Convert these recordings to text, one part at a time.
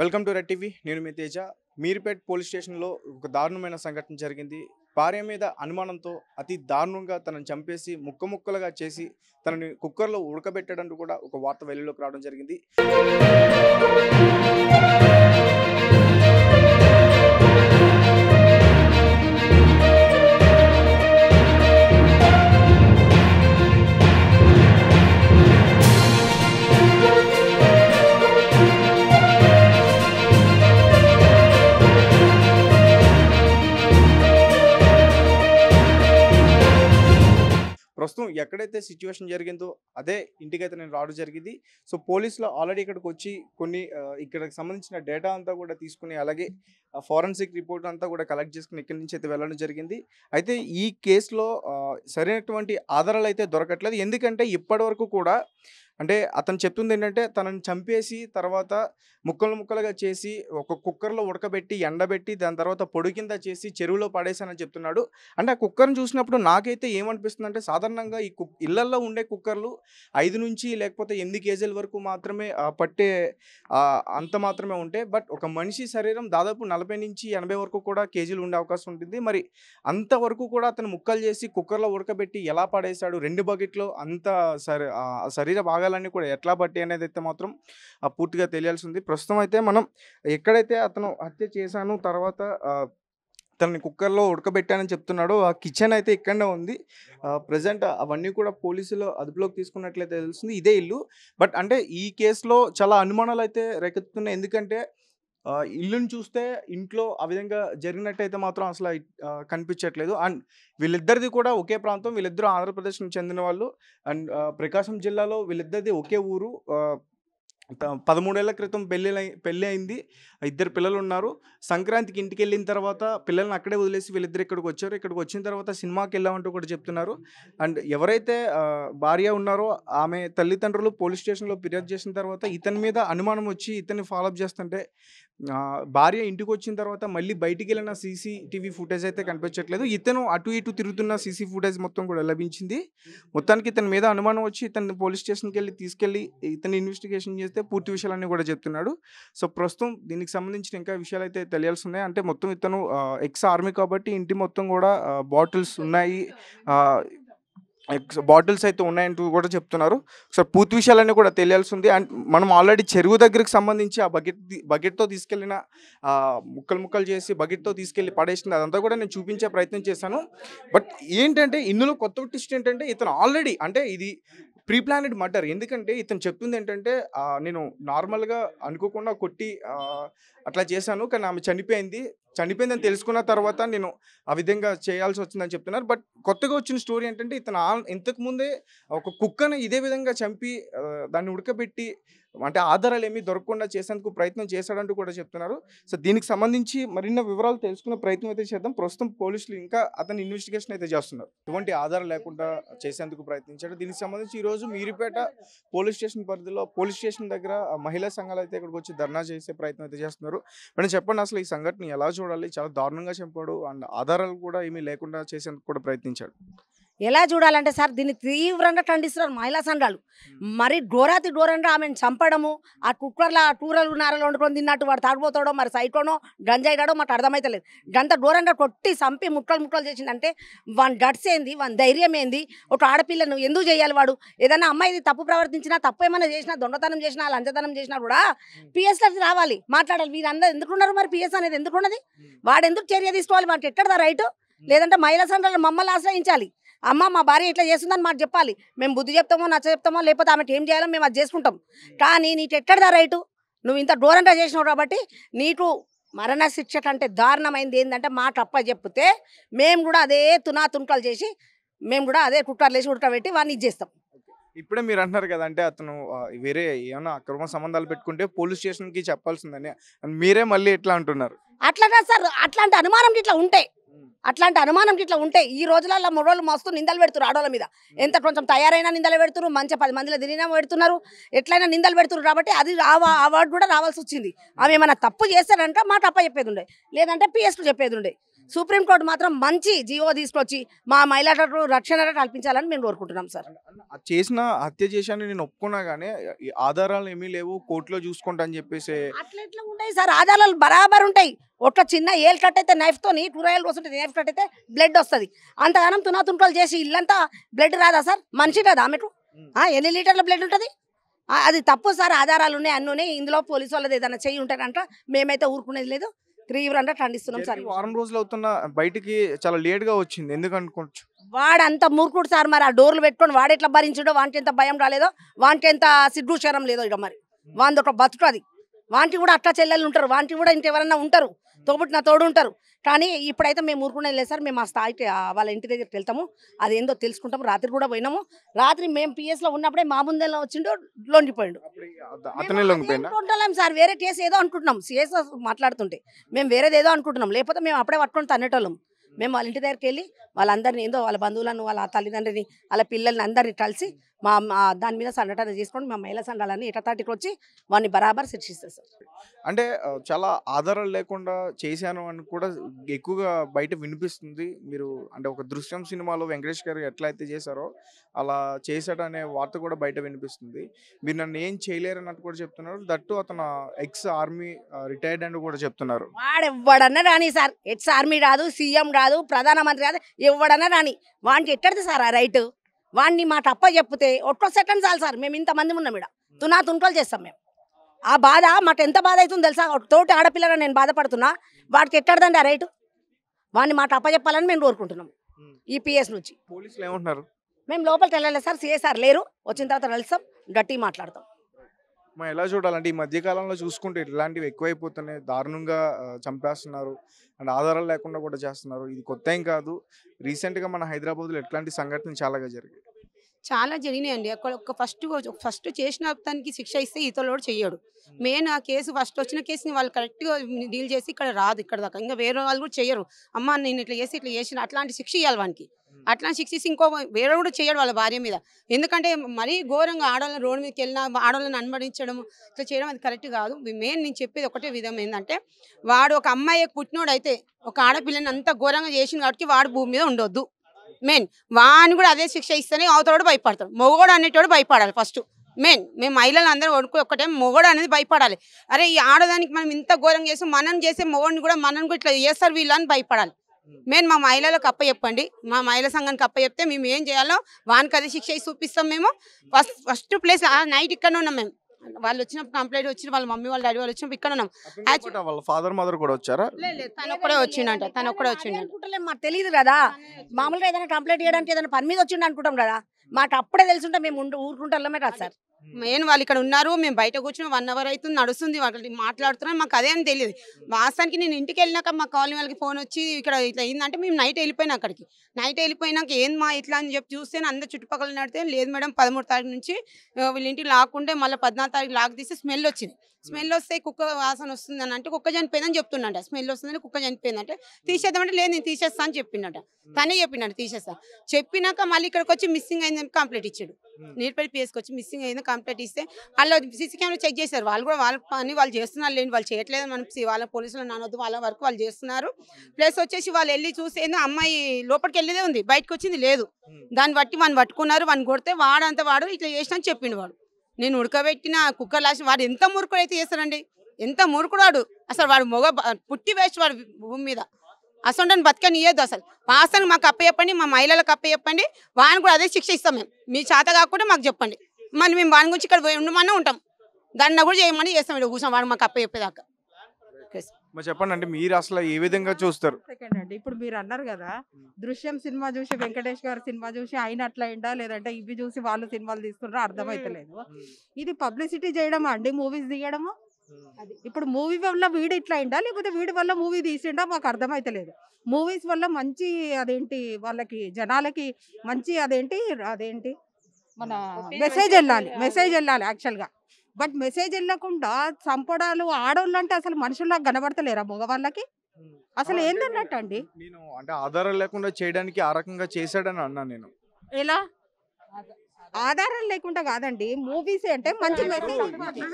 Welcome to red TV. నేను మీ Teja. Meerpet police స్టేషన్లో ఒక దారుణమైన సంఘటన జరిగింది. భార్య మీద అనుమానంతో అతి దారుణంగా తనని చంపేసి ముక్కలుగా చేసి తనని కుక్కర్లో ఉడకబెట్టడంటూ కూడా ఒక వార్త వెలుగులోకి రావడం జరిగింది. ప్రస్తుతం ఎక్కడైతే సిచ్యువేషన్ జరిగిందో అదే ఇంటికైతే నేను రావడం జరిగింది. సో పోలీసులు ఆల్రెడీ ఇక్కడికి వచ్చి కొన్ని ఇక్కడికి సంబంధించిన డేటా అంతా కూడా తీసుకుని, అలాగే ఫారెన్సిక్ రిపోర్ట్ అంతా కూడా కలెక్ట్ చేసుకుని ఇక్కడి నుంచి అయితే వెళ్ళడం జరిగింది. అయితే ఈ కేసులో సరైనటువంటి ఆధారాలు అయితే దొరకట్లేదు. ఎందుకంటే ఇప్పటి వరకు కూడా అంటే అతను చెప్తుంది ఏంటంటే తనని చంపేసి తర్వాత ముక్కలుగా చేసి ఒక కుక్కర్లో ఉడకబెట్టి ఎండబెట్టి దాని తర్వాత పొడి కింద చేసి చెరువులో పడేశానని చెప్తున్నాడు. అంటే ఆ కుక్కర్ని చూసినప్పుడు నాకైతే ఏమనిపిస్తుంది అంటే, సాధారణంగా ఈ ఇళ్లల్లో ఉండే కుక్కర్లు 5 నుంచి లేకపోతే 8 కేజీల వరకు మాత్రమే పట్టే అంత మాత్రమే ఉంటాయి. బట్ ఒక మనిషి శరీరం దాదాపు 40 నుంచి 80 వరకు కూడా కేజీలు ఉండే అవకాశం ఉంటుంది. మరి అంతవరకు కూడా అతను ముక్కలు చేసి కుక్కర్లో ఉడకబెట్టి ఎలా పడేశాడు, 2 బకెట్లో అంత శరీర భాగాలన్నీ కూడా ఎట్లా బట్టి అనేది అయితే మాత్రం పూర్తిగా తెలియాల్సి ఉంది. ప్రస్తుతం అయితే మనం ఎక్కడైతే అతను హత్య చేశాను తర్వాత తనని కుక్కర్లో ఉడకబెట్టానని చెప్తున్నాడు, ఆ కిచెన్ అయితే ఇక్కడనే ఉంది. ప్రజెంట్ అవన్నీ కూడా పోలీసులు అదుపులోకి తీసుకున్నట్లయితే తెలుస్తుంది. ఇదే ఇల్లు. బట్ అంటే ఈ కేసులో చాలా అనుమానాలు అయితే రేకెత్తుతున్నాయి. ఎందుకంటే ఇల్లుని చూస్తే ఇంట్లో ఆ విధంగా జరిగినట్టయితే మాత్రం అసలు కనిపించట్లేదు. అండ్ వీళ్ళిద్దరిది కూడా ఒకే ప్రాంతం. వీళ్ళిద్దరూ ఆంధ్రప్రదేశ్ నుంచి చెందిన వాళ్ళు. అండ్ ప్రకాశం జిల్లాలో వీళ్ళిద్దరిది ఒకే ఊరు. 13 ఏళ్ల క్రితం పెళ్ళి అయింది. 2 పిల్లలు ఉన్నారు. సంక్రాంతికి ఇంటికి వెళ్ళిన తర్వాత పిల్లల్ని అక్కడే వదిలేసి వీళ్ళిద్దరు ఇక్కడికి వచ్చారు. ఇక్కడికి వచ్చిన తర్వాత సినిమాకి వెళ్ళామంటూ కూడా చెప్తున్నారు. అండ్ ఎవరైతే భార్య ఉన్నారో ఆమె తల్లిదండ్రులు పోలీస్ స్టేషన్లో ఫిర్యాదు చేసిన తర్వాత ఇతని మీద అనుమానం వచ్చి ఇతన్ని ఫాలోఅప్ చేస్తుంటే భార్య ఇంటికి వచ్చిన తర్వాత మళ్ళీ బయటికి వెళ్ళిన సీసీటీవీ ఫుటేజ్ అయితే కనిపించట్లేదు. ఇతను అటు ఇటు తిరుగుతున్న సీసీ ఫుటేజ్ మొత్తం కూడా లభించింది. మొత్తానికి ఇతని మీద అనుమానం వచ్చి ఇతన్ని పోలీస్ స్టేషన్కి తీసుకెళ్ళి ఇతన్ని ఇన్వెస్టిగేషన్ చేస్తే పూర్తి విషయాలన్నీ కూడా చెప్తున్నాడు. సో ప్రస్తుతం దీనికి సంబంధించిన ఇంకా విషయాలు అయితే తెలియాల్సి ఉన్నాయి. అంటే మొత్తం ఇతను ఎక్స్ ఆర్మీ కాబట్టి ఇంటి మొత్తం కూడా బాటిల్స్ ఉన్నాయి, బాటిల్స్ అయితే ఉన్నాయంటూ కూడా చెప్తున్నారు. సో పూర్తి విషయాలన్నీ కూడా తెలియాల్సి ఉంది. అండ్ మనం ఆల్రెడీ చెరువు దగ్గరికి సంబంధించి ఆ బకెట్తో తీసుకెళ్ళిన ముక్కలు చేసి బకెట్తో తీసుకెళ్ళి పడేసింది అదంతా కూడా నేను చూపించే ప్రయత్నం చేశాను. బట్ ఏంటంటే ఇందులో కొత్త ట్విస్ట్ ఏంటంటే ఇతను ఆల్రెడీ అంటే ఇది ప్రీ ప్లానెడ్ మర్డర్. ఎందుకంటే ఇతను చెప్తుంది ఏంటంటే నేను నార్మల్గా అనుకోకుండా కొట్టి అట్లా చేశాను, కానీ ఆమె చనిపోయిందని తెలుసుకున్న తర్వాత నేను ఆ విధంగా చేయాల్సి వచ్చిందని చెప్తున్నారు. బట్ కొత్తగా వచ్చిన స్టోరీ ఏంటంటే ఇతను ఇంతకుముందే ఒక కుక్కను ఇదే విధంగా చంపి దాన్ని ఉడకబెట్టి అంటే ఆధారాలు ఏమీ దొరకకుండా చేసేందుకు ప్రయత్నం చేశాడంటూ కూడా చెప్తున్నారు. సో దీనికి సంబంధించి మరిన్న వివరాలు తెలుసుకునే ప్రయత్నం అయితే చేద్దాం. ప్రస్తుతం పోలీసులు ఇంకా అతని ఇన్వెస్టిగేషన్ అయితే చేస్తున్నారు. ఎటువంటి ఆధారం లేకుండా చేసేందుకు ప్రయత్నించాడు. దీనికి సంబంధించి ఈరోజు మీరిపేట పోలీస్ స్టేషన్ పరిధిలో పోలీస్ స్టేషన్ దగ్గర మహిళా సంఘాలు అయితే ఇక్కడికి వచ్చి ధర్నా చేసే ప్రయత్నం అయితే చేస్తున్నారు. మేడం చెప్పండి, అసలు ఈ సంఘటన ఎలా చూడాలి? చాలా దారుణంగా చంపాడు అండ్ ఆధారాలు కూడా ఏమీ లేకుండా చేసేందుకు కూడా ప్రయత్నించాడు. ఎలా చూడాలంటే సార్, దీన్ని తీవ్రంగా ఖండిస్తున్నారు మహిళా సంఘాలు. మరి ఘోరంగా ఆమెను చంపడము, ఆ కుక్కర్లో టూరలు నారలు వండుకొని తిన్నట్టు వాడు తాగిపోతాడో మరి సైకోనో గంజాయిడాడో మాకు అర్థమైతలేదు. గంత ఘోరంగా కొట్టి చంపి ముక్కలు చేసిందంటే వాని గట్స్ ఏంది, వాని ధైర్యం ఏంది? ఒక ఆడపిల్లను ఎందుకు చేయాలి వాడు? ఏదైనా అమ్మాయి తప్పు ప్రవర్తించినా, తప్పు ఏమైనా చేసినా, దొంగతనం చేసినా, లంచతనం చేసినా కూడా పిఎస్లోకి రావాలి, మాట్లాడాలి. వీరందరూ ఎందుకున్నారు మరి? పిఎస్ అనేది ఎందుకున్నది? వాడు ఎందుకు చర్య తీసుకోవాలి? వాడికి ఎక్కడదా రైటు? లేదంటే మహిళా సంఘాలు మమ్మల్ని ఆశ్రయించాలి. అమ్మ మా భార్య ఇట్లా చేస్తుందని మాకు చెప్పాలి. మేము బుద్ధి చెప్తామో నచ్చ చెప్తామో, లేకపోతే ఆమెకి ఏం చేయాలో మేము అది చేసుకుంటాం. కానీ నీకు ఎక్కడదా రైటు? నువ్వు ఇంత ఘోరంగా చేసినావు కాబట్టి నీకు మరణ శిక్ష కంటే దారుణమైంది ఏంటంటే మాట అప్ప చెప్తే మేము కూడా అదే తునాతునకలు చేసి మేము కూడా అదే కుక్కర్లు వేసి ఉడకబెట్టి వాడిని ఇచ్చేస్తాం. ఇప్పుడే మీరు అంటున్నారు కదా, అంటే అతను వేరే ఏమైనా అక్రమ సంబంధాలు పెట్టుకుంటే పోలీస్ స్టేషన్కి చెప్పాల్సిందని, మీరే మళ్ళీ ఎట్లా అంటున్నారు? అట్లా సార్, అట్లాంటి అనుమానం ఇట్లా ఉంటే ఈ రోజులలో మొడోళ్ళు మస్తు నిందలు పెడుతున్నారు ఆడోళ్ళ మీద. ఎంత కొంచెం తయారైనా నిందలు పెడుతున్నారు, మంచిగా 10 మందిలో తిరిగినా పెడుతున్నారు, ఎట్లయినా నిందలు పెడుతున్నారు. కాబట్టి అది అవార్డు కూడా రావాల్సి వచ్చింది. ఆమె ఏమైనా తప్పు చేస్తారంటే మాట అప్ప చెప్పేది ఉండే, లేదంటే పిఎస్కు చెప్పేది ఉండే. సుప్రీంకోర్టు మాత్రం మంచి జీవో తీసుకొచ్చి మా మహిళలకు రక్షణ కల్పించాలని మేము కోరుకుంటున్నాం సార్. చేసిన హత్య చేశాను నేను ఒప్పుకున్నా కానీ ఈ ఆధారాలు ఏమీ లేవు కోర్టులో చూసుకుంటా అని చెప్పేసి అట్లా ఎట్లా ఉంటాయి సార్, ఆధారాలు బరాబర్ ఉంటాయి. ఒక చిన్న ఏలు కట్ అయితే నైఫ్తోని కూరగాయలు కోసుంటే నైఫ్ కట్ అయితే బ్లడ్ వస్తుంది. అంతగానం తునాతుంటలు చేసి ఇల్లంతా బ్లడ్ రాదా సార్? మనిషి రాదా ఆమెకు? ఎన్ని లీటర్ల బ్లడ్ ఉంటుంది? అది తప్పు సార్. ఆధారాలు ఉన్నాయి, అన్నీ ఉన్నాయి. ఇందులో పోలీసు వాళ్ళది ఏదైనా చెయ్యి ఉంటారంట, మేమైతే ఊరుకునేది లేదు. తీవ్రంగా ఖండిస్తున్నాం సార్. వారం రోజులు అవుతున్న బయటికి చాలా లేట్ గా వచ్చింది, ఎందుకు అనుకోవచ్చు? వాడంత మూర్ఖుడు సార్. మరి ఆ డోర్లు పెట్టుకొని వాడు ఎట్లా భరించుడో, వానికి ఎంత భయం రాలేదో, వానికి ఎంత సిగ్గు శరం లేదో ఇక మరి వాంది ఒక బతుకు అది. వాంటి కూడా అట్లా చెల్లెలు ఉంటారు, వాంటి కూడా ఇంకెవరన్నా ఉంటారు, తోబుట్టిన తోడు ఉంటారు. కానీ ఇప్పుడైతే మేము ఊరుకునేది లేదు సార్. మేము ఆ స్థాయికి వాళ్ళ ఇంటి దగ్గరికి వెళ్తాము, అది ఏందో తెలుసుకుంటాము. రాత్రి కూడా పోయినాము. రాత్రి మేము పిఎస్లో ఉన్నప్పుడే మా ముందెలా వచ్చిండో లొంగిపోయిండు. అతనే లొంగిపోయిందా? అనుకుంటున్నాం సార్, వేరే కేసు ఏదో అనుకుంటున్నాం. సిఎస్ మాట్లాడుతుంటే మేము వేరేది ఏదో అనుకుంటున్నాం, లేకపోతే మేము అప్పుడే పట్టుకొని తన్నేటోళ్ళం. మేము వాళ్ళ ఇంటి దగ్గరికి వెళ్ళి వాళ్ళందరినీ ఏందో వాళ్ళ బంధువులను, వాళ్ళ తల్లిదండ్రిని, వాళ్ళ పిల్లల్ని అందరినీ కలిసి దాని మీద సంఘటన చేసుకొని మా మహిళా సంఘాలన్నీ ఇటతాటికి వచ్చి వాడిని బరాబర్ శిక్షిస్తారు సార్. అంటే చాలా ఆధారాలు లేకుండా చేశాను అని కూడా ఎక్కువగా బయట వినిపిస్తుంది. మీరు అంటే ఒక దృశ్యం సినిమాలో వెంకటేష్ గారు ఎట్లా అయితే చేశారో అలా చేశాడనే వార్త కూడా బయట వినిపిస్తుంది. మీరు నన్ను ఏం చేయలేరు అన్నట్టు కూడా చెప్తున్నారు. దట్టు అతను ఎక్స్ ఆర్మీ రిటైర్డ్ అని కూడా చెప్తున్నారు. వాడు ఎవడన్నా రాని సార్, ఎక్స్ ఆర్మీ కాదు, సీఎం కాదు, ప్రధానమంత్రి కాదు, ఎవడన్నా రాని. వానికి ఎట్టడిది సార్ ఆ రైట్? వాడిని మాట అప్ప చెప్తే ఒక్క సెకండ్ చాలు సార్. మేము ఇంతమంది ఉన్నాం ఇక్కడ, తుంటలు చేస్తాం మేము. ఆ బాధ మాకు ఎంత బాధ అవుతుందో తెలుసా? తోటి ఆడపిల్లగా నేను బాధపడుతున్నా, వాడికి ఎక్కడదండి ఆ రైటు? వాడిని మాట అప్ప చెప్పాలని మేము కోరుకుంటున్నాం ఈ పిఎస్ నుంచి. పోలీసులు ఏమంటున్నారు? మేము లోపలికి వెళ్ళలేదు సార్, సిఎస్ఆర్ లేరు, వచ్చిన తర్వాత కలుస్తాం, గట్టిగా మాట్లాడతాం. మనం ఎలా చూడాలంటే ఈ మధ్యకాలంలో చూసుకుంటే ఇలాంటివి ఎక్కువైపోతున్నాయి, దారుణంగా చంపేస్తున్నారు అండ్ ఆధారాలు లేకుండా కూడా చేస్తున్నారు. ఇది కొత్త ఏం కాదు. రీసెంట్గా మన హైదరాబాద్లో ఎట్లాంటి సంఘటనలు చాలాగా జరిగాయి. చాలా జరిగినాయండి. అక్కడ ఒక ఫస్ట్ చేసిన అతనికి శిక్ష ఇస్తే ఇతరులోడు చెయ్యడు. మెయిన్ ఆ కేసు ఫస్ట్ వచ్చిన కేసుని వాళ్ళు కరెక్ట్గా డీల్ చేసి ఇక్కడ రాదు, ఇక్కడ దాకా ఇంకా వేరే వాళ్ళు కూడా చెయ్యరు. అమ్మ నేను ఇట్లా చేసిన అట్లాంటి శిక్ష ఇవ్వాలి వానికి. అట్లాంటి శిక్ష ఇస్తే ఇంకో వేరే కూడా చేయడు వాళ్ళ భార్య మీద. ఎందుకంటే మరీ ఘోరంగా ఆడవాళ్ళని రోడ్డు మీదకి వెళ్ళినా ఆడవాళ్ళని అనుమతించడం ఇట్లా చేయడం అది కరెక్ట్ కాదు. మెయిన్ నేను చెప్పేది ఒకటే విధం ఏంటంటే, వాడు ఒక అమ్మాయి పుట్టినోడు అయితే ఒక ఆడపిల్లని అంత ఘోరంగా చేసిన కాబట్టి వాడు భూమి మీద ఉండొద్దు. మెయిన్ వాడిని కూడా అదే శిక్ష ఇస్తేనే అవతలోడు భయపడతాడు. మొగోడు అనేటోడు భయపడాలి ఫస్ట్. మెయిన్ మేము మహిళలు అందరూ ఒకటే మొగోడు అనేది భయపడాలి. అరే ఈ ఆడదానికి మనం ఇంత ఘోరంగా చేస్తాం, మనం చేసే మొగోడిని కూడా ఇట్లా చేస్తారు వీళ్ళని భయపడాలి. మెయిన్ మా మహిళలకు అప్ప చెప్పండి, మా మహిళా సంఘానికి అప్ప చెప్తే మేము ఏం చేయాలో వానికి అదే శిక్ష చూపిస్తాం. మేము ఫస్ట్ ప్లేస్ నైట్ ఇక్కడ ఉన్నాం. మేము వాళ్ళు వచ్చినప్పుడు కంప్లైంట్ వచ్చి వాళ్ళ మమ్మీ వాళ్ళ డాడీ వాళ్ళు వచ్చినప్పుడు ఇక్కడ ఉన్నాం. వాళ్ళ ఫాదర్ మదర్ కూడా వచ్చారా? లేదు తను ఒక్కడే వచ్చిండంట. మాకు తెలియదు కదా, మామూలుగా ఏదైనా కంప్లైంట్ చేయడానికి ఏదైనా పని మీద వచ్చిండు అనుకుంటాం కదా. మాకు అప్పుడే తెలుసుంటే మేము ఊరుకుంటామే కదా సార్. మెయిన్ వాళ్ళు ఇక్కడ ఉన్నారు, మేము బయట కూర్చొని 1 hour అవుతుంది నడుస్తుంది, వాళ్ళు మాట్లాడుతున్నాం. మాకు అదే అని తెలియదు. వాస్తవానికి నేను ఇంటికి వెళ్ళినాక మా కాలనీ వాళ్ళకి ఫోన్ వచ్చి ఇక్కడ ఇట్లా అయిందంటే మేము నైట్ వెళ్ళిపోయినా అక్కడికి. నైట్ వెళ్ళిపోయినాక ఏంది ఇట్లా అని చెప్పి చూస్తే అందరు చుట్టుపక్కల నడితే లేదు మేడం 13వ తారీఖు నుంచి వీళ్ళ ఇంటికి లాక్కుంటే మళ్ళీ 14వ తారీఖు లాక్ తీస్తే స్మెల్ వచ్చింది. స్మెల్ వస్తే కుక్క వాసన వస్తుంది అని అంటే కుక్క చనిపోయిందని చెప్తుండంట. స్మెల్ వస్తుందని కుక్క చనిపోయిందంటే తీసేద్దామంటే లేదు నేను తీసేస్తా అని చెప్పిండట. తనే చెప్పిండట తీసేస్తా. చెప్పినాక మళ్ళీ ఇక్కడికి వచ్చి మిస్సింగ్ అయిందని కంప్లైంట్ ఇచ్చాడు. నీటిపల్లి పిఎస్కి వచ్చి మిస్సింగ్ అయింది కంప్లైంట్ ఇస్తే వాళ్ళు సీసీ కెమెరా చెక్ చేశారు. వాళ్ళు కూడా వాళ్ళ పని వాళ్ళు చేస్తున్నారు లేని, వాళ్ళు చేయట్లేదు. మనం వాళ్ళ పోలీసులు నానొద్దు, వాళ్ళ వరకు వాళ్ళు చేస్తున్నారు. ప్లస్ వచ్చేసి వాళ్ళు వెళ్ళి చూసి ఏందో అమ్మాయి లోపలికి వెళ్ళేదే ఉంది, బయటకు వచ్చింది లేదు. దాన్ని బట్టి వాడిని పట్టుకున్నారు. వాడిని కొడితే వాడంతా వాడు ఇట్లా చేసినా అని చెప్పిండు. వాడు నేను ఉడకబెట్టిన కుక్కర్ లాసి వాడు ఎంత మూర్ఖుడు అయితే చేస్తాడండి, ఎంత మూర్ఖుడు వాడు. అసలు వాడు పుట్టి వేస్ట్ వాడు భూమి మీద. అసలు బతకనియద్దు. అసలు వాస్తవానికి మాకు అప్ప చెప్పండి, మా మహిళలకు అప్ప చెప్పండి, వాడిని కూడా అదే శిక్ష ఇస్తాం. మేము మీ చేత కాకుండా మాకు చెప్పండి, మళ్ళీ మేము వాడి గురించి ఇక్కడ ఉండమన్నా ఉంటాం, దాన్ని కూడా చేయమని చేస్తాం. ఇక్కడ కూర్చొని వాడు మాకు అప్ప చెప్పేదాకా. చెప్పండి అంటే మీరు అసలు ఏ విధంగా చూస్తారు? సెకండ్ అండి, ఇప్పుడు మీరు అన్నారు కదా దృశ్యం సినిమా చూసి వెంకటేష్ గారి సినిమా చూసి ఆయన అట్లా అయిందా, లేదంటే ఇవి చూసి వాళ్ళు సినిమాలు తీసుకున్నారా అర్థమైతలేదు. ఇది పబ్లిసిటీ చేయడమా అండి, మూవీస్ తీయడమా? ఇప్పుడు మూవీ వల్ల వీడు ఇట్లా అయిందా, లేకపోతే వీడి వల్ల మూవీ తీసిండా మాకు అర్థమైతలేదు. మూవీస్ వల్ల మంచి అదేంటి వాళ్ళకి జనాలకి మంచి అదేంటి మన మెసేజ్ వెళ్ళాలి యాక్చువల్గా. బట్ మెసేజ్ వెళ్ళకుండా చంపడాలు ఆడవాళ్ళు అంటే అసలు మనుషుల్లాగా కనబడతలేరా మగవాళ్ళకి? అసలు ఏందన్నట్టు అండి. నేను అంటే ఆధారాలు లేకుండా చేయడానికి ఆ రకంగా చేశాడని అన్నా నేను. ఎలా ఆధారం లేకుండా కాదండి, మూవీస్ అంటే మంచి మెసేజ్.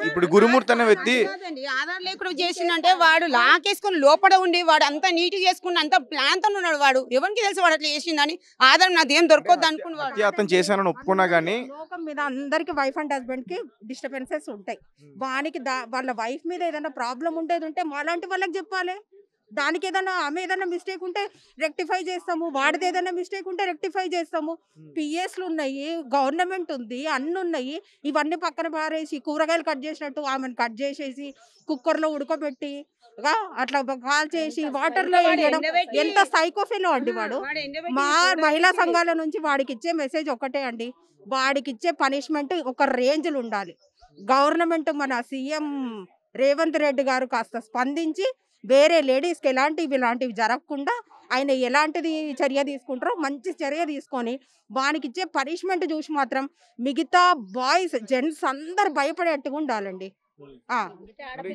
ఇప్పుడు గురుమూర్తి అనే వ్యక్తి కాదండి, ఆధార్ లేకుండా చేసిందంటే వాడు లాకేసుకుని లోపల ఉండి వాడు అంతా నీట్ చేసుకుని అంత ప్లాన్ తో ఉన్నాడు. వాడు ఎవరికి తెలుసు వాడు అట్లా చేసిందని? ఆధారం నాదేం దొరకొద్దు అనుకున్నాడు. అతను చేశానని ఒప్పుకున్నా గానీ లోకం మీద అందరికి వైఫ్ అండ్ హస్బెండ్ కి డిస్టర్బెన్సెస్ ఉంటాయి. వానికి వాళ్ళ వైఫ్ మీద ఏదైనా ప్రాబ్లం ఉండేది ఉంటే మాలాంటి వాళ్ళకి చెప్పాలి. దానికి ఏదైనా ఆమె ఏదైనా మిస్టేక్ ఉంటే రెక్టిఫై చేస్తాము, వాడిది ఏదైనా మిస్టేక్ ఉంటే రెక్టిఫై చేస్తాము. పిఎస్లు ఉన్నాయి, గవర్నమెంట్ ఉంది, అన్ని ఉన్నాయి. ఇవన్నీ పక్కన పారేసి కూరగాయలు కట్ చేసినట్టు ఆమెను కట్ చేసేసి కుక్కర్లో ఉడకబెట్టి అట్లా కాల్ చేసి వాటర్లో వేయడం ఎంత సైకోఫెలో అండి వాడు. మా మహిళా సంఘాల నుంచి వాడికి ఇచ్చే మెసేజ్ ఒకటే అండి, వాడికి ఇచ్చే పనిష్మెంట్ ఒక రేంజ్లు ఉండాలి. గవర్నమెంట్ మన సీఎం రేవంత్ రెడ్డి గారు కాస్త స్పందించి వేరే లేడీస్కి ఇలాంటివి జరగకుండా ఆయన ఎలాంటిది చర్య తీసుకుంటారో మంచి చర్య తీసుకొని వానికి ఇచ్చే పనిష్మెంట్ చూసి మాత్రం మిగతా బాయ్స్ జెంట్స్ అందరు భయపడేట్టుగా ఉండాలండి.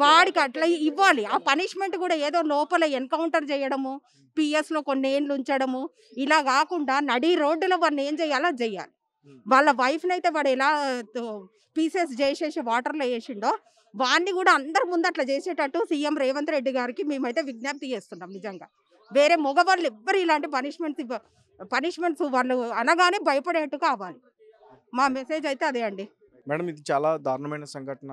వాడికి అట్లా ఇవ్వాలి. ఆ పనిష్మెంట్ కూడా ఏదో లోపల ఎన్కౌంటర్ చేయడము, పిఎస్లో కొన్ని ఏళ్ళు ఉంచడము ఇలా కాకుండా నడి రోడ్డులో వాడిని ఏం చేయాలో చెయ్యాలి. వాళ్ళ వైఫ్ని అయితే వాడు ఎలా పీసెస్ చేసేసి వాటర్లో వేసిండో వాడిని కూడా అందరి ముందు అట్లా చేసేటట్టు సీఎం రేవంత్ రెడ్డి గారికి మేమైతే విజ్ఞప్తి చేస్తున్నాం. నిజంగా వేరే మగవాళ్ళు ఎవ్వరు ఇలాంటి పనిష్మెంట్స్ వాళ్ళు అనగానే భయపడేట్టు కావాలి. మా మెసేజ్ అయితే అదే అండి. మేడం ఇది చాలా దారుణమైన సంఘటన.